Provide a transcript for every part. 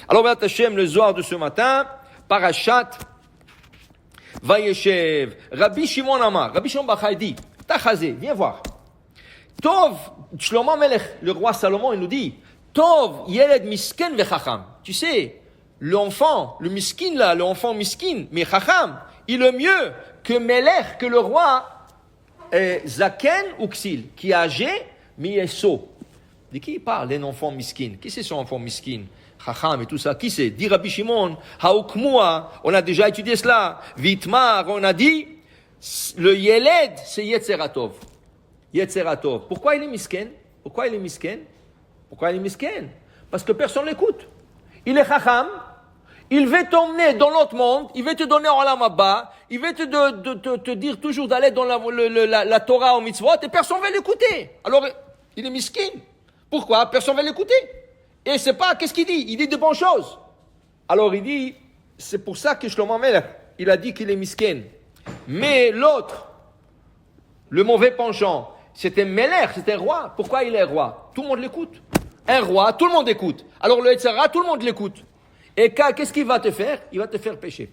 Alors, Béat Hashem, le Zohar de ce matin, Parashat Vayeshev. Rabbi Shimon Amar, Rabbi Shimon Bachai dit, Tachazé, viens voir. Tov, Shlomo Melech, le roi Salomon, il nous dit, Tov, Yeled Misken Vechacham. Tu sais, l'enfant, le miskin là, l'enfant miskin, mais Chacham, il est mieux que Melech, que le roi Zaken ou Ksil, qui est âgé, mais il est sot. De qui il parle, un enfant miskin? Qui c'est son enfant miskin? Chacham et tout ça. Qui c'est? Dit Rabbi Shimon, Haukmua, on a déjà étudié cela. Vitmar, on a dit, le Yeled, c'est Yetzeratov. Yetzeratov. Pourquoi il est miskin? Pourquoi il est miskin? Pourquoi il est miskin? Parce que personne l'écoute. Il est Chacham, il veut t'emmener dans l'autre monde, il veut te donner en Olam Haba, il veut te dire toujours d'aller dans la Torah au mitzvot, et personne ne veut l'écouter. Alors, il est miskin. Pourquoi? Personne ne veut l'écouter. Et c'est pas, qu'est-ce qu'il dit? Il dit de bonnes choses. Alors il dit, c'est pour ça que Shlomo Melech, il a dit qu'il est miskin. Mais l'autre, le mauvais penchant, c'était Melech, c'était un roi. Pourquoi il est roi? Tout le monde l'écoute. Un roi, tout le monde écoute. Alors le Yetzirah, tout le monde l'écoute. Et qu'est-ce qu'il va te faire? Il va te faire pécher.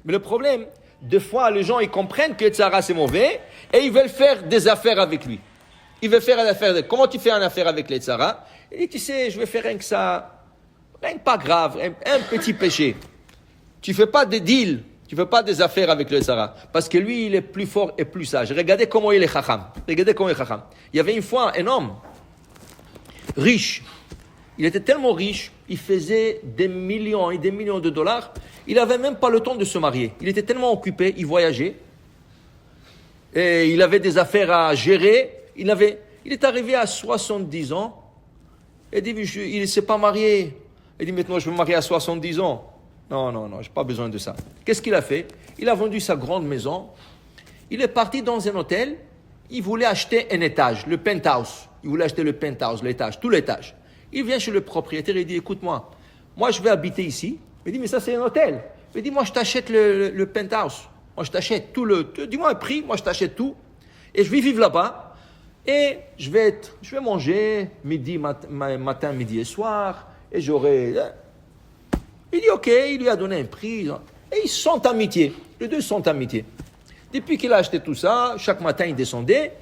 Mais le problème, des fois, les gens, ils comprennent que Yetzirah, c'est mauvais, et ils veulent faire des affaires avec lui. Ils veulent faire une affaire. Comment tu fais une affaire avec le Yetzirah? Il dit, tu sais, je vais faire rien que ça, rien que pas grave, un petit péché. Tu fais pas des deals, tu fais pas des affaires avec le Yetzirah. Parce que lui, il est plus fort et plus sage. Regardez comment il est chacham. Regardez comment il est chacham. Il y avait une fois un homme, riche. Il était tellement riche, il faisait des millions et des millions de dollars. Il n'avait même pas le temps de se marier. Il était tellement occupé, il voyageait. Et il avait des affaires à gérer. Il est arrivé à 70 ans. Il dit, il ne s'est pas marié. Il dit, maintenant je vais me marier à 70 ans. Non, je n'ai pas besoin de ça. Qu'est-ce qu'il a fait? Il a vendu sa grande maison. Il est parti dans un hôtel. Il voulait acheter un étage, le penthouse. Il voulait acheter le penthouse, l'étage, tout l'étage. Il vient chez le propriétaire et il dit, écoute-moi, moi je vais habiter ici. Il dit, mais ça c'est un hôtel. Il dit, moi je t'achète le penthouse. Moi je t'achète tout dis-moi un prix, moi je t'achète tout. Et je vais vivre là-bas. Et je vais manger matin, midi et soir. Et j'aurai... Il dit, ok, il lui a donné un prix. Et ils sont amitiés. Les deux sont amitiés. Depuis qu'il a acheté tout ça, chaque matin il descendait.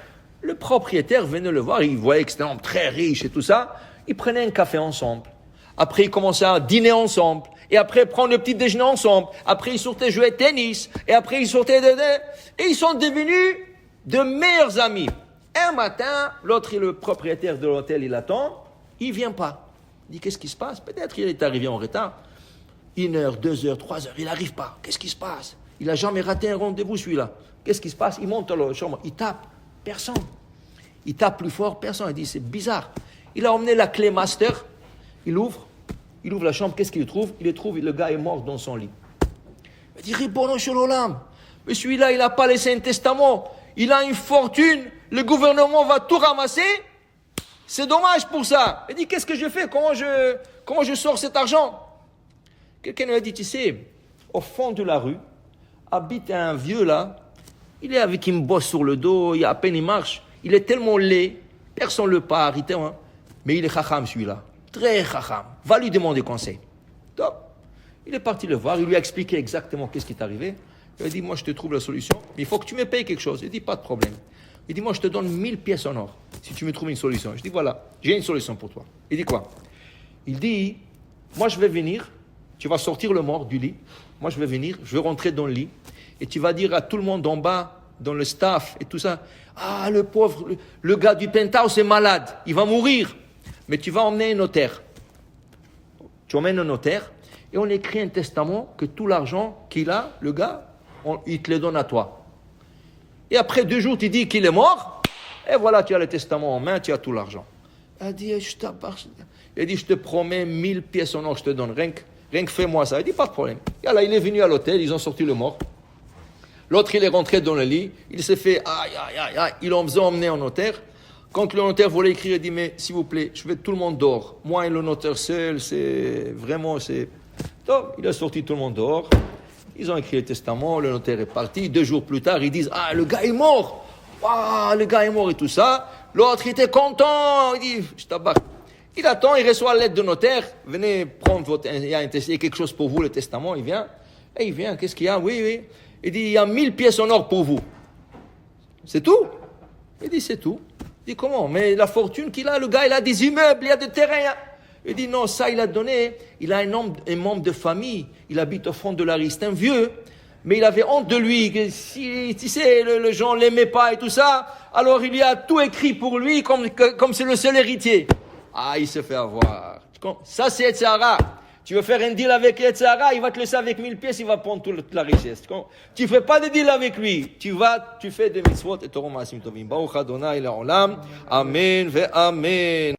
Le propriétaire venait le voir. Il voyait que c'était un homme très riche et tout ça. Ils prenaient un café ensemble. Après, ils commençaient à dîner ensemble. Et après, prendre le petit déjeuner ensemble. Après, ils sortaient jouer au tennis. Et après, ils sortaient et ils sont devenus de meilleurs amis. Un matin, l'autre, le propriétaire de l'hôtel, il attend. Il vient pas. Il dit, qu'est-ce qui se passe? Peut-être il est arrivé en retard. 1 heure, 2 heures, 3 heures, il n'arrive pas. Qu'est-ce qui se passe? Il n'a jamais raté un rendez-vous, celui-là. Qu'est-ce qui se passe? Il monte dans la chambre. Il tape. Personne. Il tape plus fort. Personne. Il dit, c'est bizarre. Il a emmené la clé master. Il ouvre la chambre. Qu'est-ce qu'il trouve? Il trouve, le gars est mort dans son lit. Il dit, Ribono shel olam. Mais celui-là, il n'a pas laissé un testament. Il a une fortune. Le gouvernement va tout ramasser. C'est dommage pour ça. Il dit, qu'est-ce que je fais? Comment je sors cet argent? Quelqu'un lui a dit, tu sais, au fond de la rue, habite un vieux là. Il est avec une bosse sur le dos. À peine il marche. Il est tellement laid. Personne ne le part. Mais il est chacham celui-là. Très chacham. Va lui demander conseil. Donc, il est parti le voir. Il lui a expliqué exactement qu'est-ce qui est arrivé. Il a dit, moi je te trouve la solution. Mais il faut que tu me payes quelque chose. Il dit, pas de problème. Il dit, moi je te donne 1000 pièces en or. Si tu me trouves une solution. Je dis, voilà, j'ai une solution pour toi. Il dit quoi? Il dit, moi je vais venir. Tu vas sortir le mort du lit. Moi je vais venir. Je vais rentrer dans le lit. Et tu vas dire à tout le monde en bas, dans le staff et tout ça, ah, le pauvre, le gars du penthouse est malade. Il va mourir. Mais tu vas emmener un notaire. Tu emmènes un notaire et on écrit un testament que tout l'argent qu'il a, le gars, il te le donne à toi. Et après 2 jours, tu dis qu'il est mort. Et voilà, tu as le testament en main, tu as tout l'argent. Il a dit, je te promets 1000 pièces en or, je te donne. Rien que fais-moi ça. Il dit, pas de problème. Et là, il est venu à l'hôtel, ils ont sorti le mort. L'autre, il est rentré dans le lit. Il s'est fait, aïe. Ils l'ont emmené en notaire. Quand le notaire voulait écrire, il dit, mais s'il vous plaît, je veux tout le monde dehors. Moi et le notaire seul, c'est... Donc, il a sorti tout le monde dehors. Ils ont écrit le testament, le notaire est parti. 2 jours plus tard, ils disent, ah, le gars est mort. Ah, le gars est mort et tout ça. L'autre, il était content. Il dit, je tabac. Il attend, il reçoit la lettre de notaire. Venez prendre il y a quelque chose pour vous, le testament. Il vient. Et il vient, qu'est-ce qu'il y a? Oui. Il dit, il y a 1000 pièces en or pour vous. C'est tout? Il dit, c'est tout. Il dit, comment? Mais la fortune qu'il a, le gars, il a des immeubles, il a des terrains. Il dit, non, ça, il a donné. Il a un membre de famille. Il habite au fond de la rue. C'est un vieux. Mais il avait honte de lui. Que si, tu sais, le gens l'aimait pas et tout ça. Alors, il y a tout écrit pour lui comme c'est le seul héritier. Ah, il se fait avoir. Ça, c'est Yetzirah. Tu veux faire un deal avec Yetzirah, il va te laisser avec 1000 pièces, il va prendre toute la richesse. Tu fais pas de deal avec lui. Tu fais des mitzvot et Torah Maasim Tovim. Baruch Adonai Le'olam. Amen ve Amen.